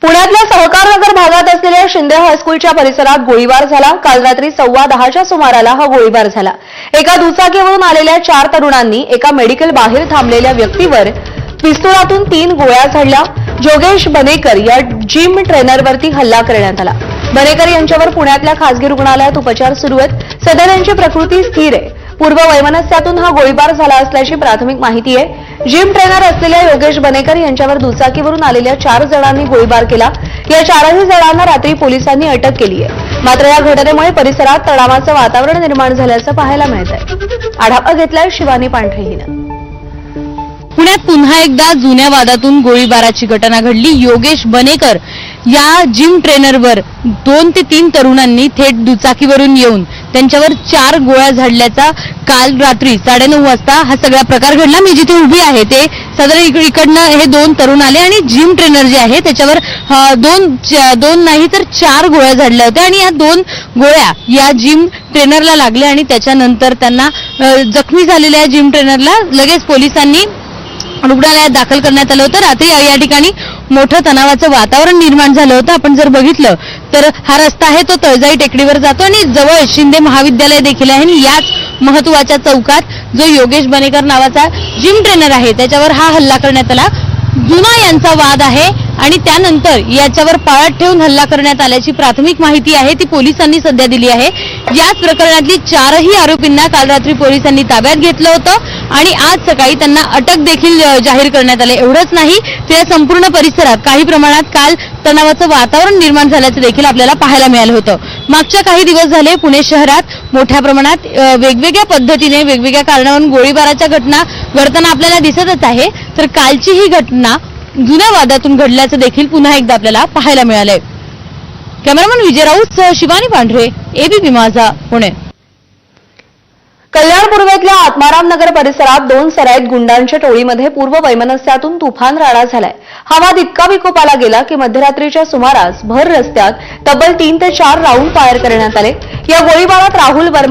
पुण्यातल्या सहकारनगर भागात असलेल्या शिंदे हायस्कूलच्या परिसरात गोळीबार झाला। काल रात्री 10:15च्या सुमाराला हा गोळीबार झाला। एका दुचाकीवरून आलेल्या 4 तरुणांनी एका मेडिकल बाहेर थांबलेल्या व्यक्तीवर पिस्तुलातून 3 गोळ्या झाडल्या। जोगेश बनेकर या जिम ट्रेनरवरती हल्ला करण्यात आला। बनेकर यांच्यावर पुण्यातल्या खासगी रुग्णालयात उपचार सुरू आहेत। सदर यांची प्रकृती स्थिर आहे। पूर्व वैमनस्यातून हा गोळीबार झाला असल्याची प्राथमिक माहिती आहे। जिम ट्रेनर असलेल्या योगेश बनेकर यांच्यावर दुचाकीवरून आलेल्या 4 जणांनी गोळीबार केला। या 4ही जणांना रात्री पोलिसांनी अटक केली आहे। मात्र या घटनेमुळे परिसरात तणावाचं वातावरण निर्माण झाल्याचं पाहायला मिळत आहे। आढावा घेतलाय शिवानी पांढरे हिनं। पुण्यात पुन्हा एकदा जुन्या वादातून गोळीबाराची घटना घडली। योगेश बनेकर या जिम ट्रेनरवर 2 ते 3 तरुणांनी थेट दुचाकीवरून येऊन त्यांच्यावर 4 गोळ्या झाडल्याचा काल रात्री 9:30 वाजता हा सगळा प्रकार घडला। मी जिथे उभी आहे ते साधारण इकडनं हे 2 तरुण आले आणि जिम ट्रेनर जे आहे त्याच्यावर दोन नाही तर 4 गोळ्या झाडल्या होत्या आणि या 2 गोळ्या या जिम ट्रेनरला लागल्या आणि त्याच्यानंतर त्यांना जखमी झालेल्या जिम ट्रेनरला लगेच पोलिसांनी रुग्णालयात दाखल करण्यात आलं होतं। रात्री या ठिकाणी मोठं तणावाचं वातावरण निर्माण झालं होतं। आपण जर बघितलं तर हा रस्ता आहे तो तळजाई टेकडीवर जातो आणि जवळ शिंदे महाविद्यालय देखील आहे आणि याच महत्त्वाच्या चौकात जो योगेश बनेकर नावाचा जिम ट्रेनर आहे त्याच्यावर हा हल्ला करण्यात आला। जुना यांचा वाद आहे आणि त्यानंतर याच्यावर पाळत ठेवून हल्ला करण्यात आल्याची प्राथमिक माहिती आहे ती पोलिसांनी सध्या दिली आहे। याच प्रकरणातली 4ही आरोपींना काल रात्री पोलिसांनी ताब्यात घेतलं होतं आणि आज सकाळी त्यांना अटक देखील जाहीर करण्यात आले। एवढंच नाही तर संपूर्ण परिसरात काही प्रमाणात काल तणावाचं वातावरण निर्माण झाल्याचं देखील आपल्याला पाहायला मिळालं होतं। मागच्या काही दिवस झाले पुणे शहरात मोठ्या प्रमाणात वेगवेगळ्या पद्धतीने वेगवेगळ्या कारणावरून गोळीबाराच्या घटना घडताना आपल्याला दिसतच आहे। तर कालची ही घटना जुन्या वादातून घडल्याचं देखील पुन्हा एकदा आपल्याला पाहायला मिळालंय। कॅमेरामन विजय राऊतसह शिवानी पांढरे, एबीपी माझा, पुणे। कल्याण पूर्वेतल्या आत्माराम नगर परिसरात 2 सराईत गुंडांच्या टोळीमध्ये पूर्व वैमनस्यातून तुफान राडा झालाय। हा वाद इतका विकोपाला गेला की मध्यरात्रीच्या सुमारास भर रस्त्यात तब्बल 3 ते 4 राऊंड फायर करण्यात आले। या गोळीबारात राहुल वर्मा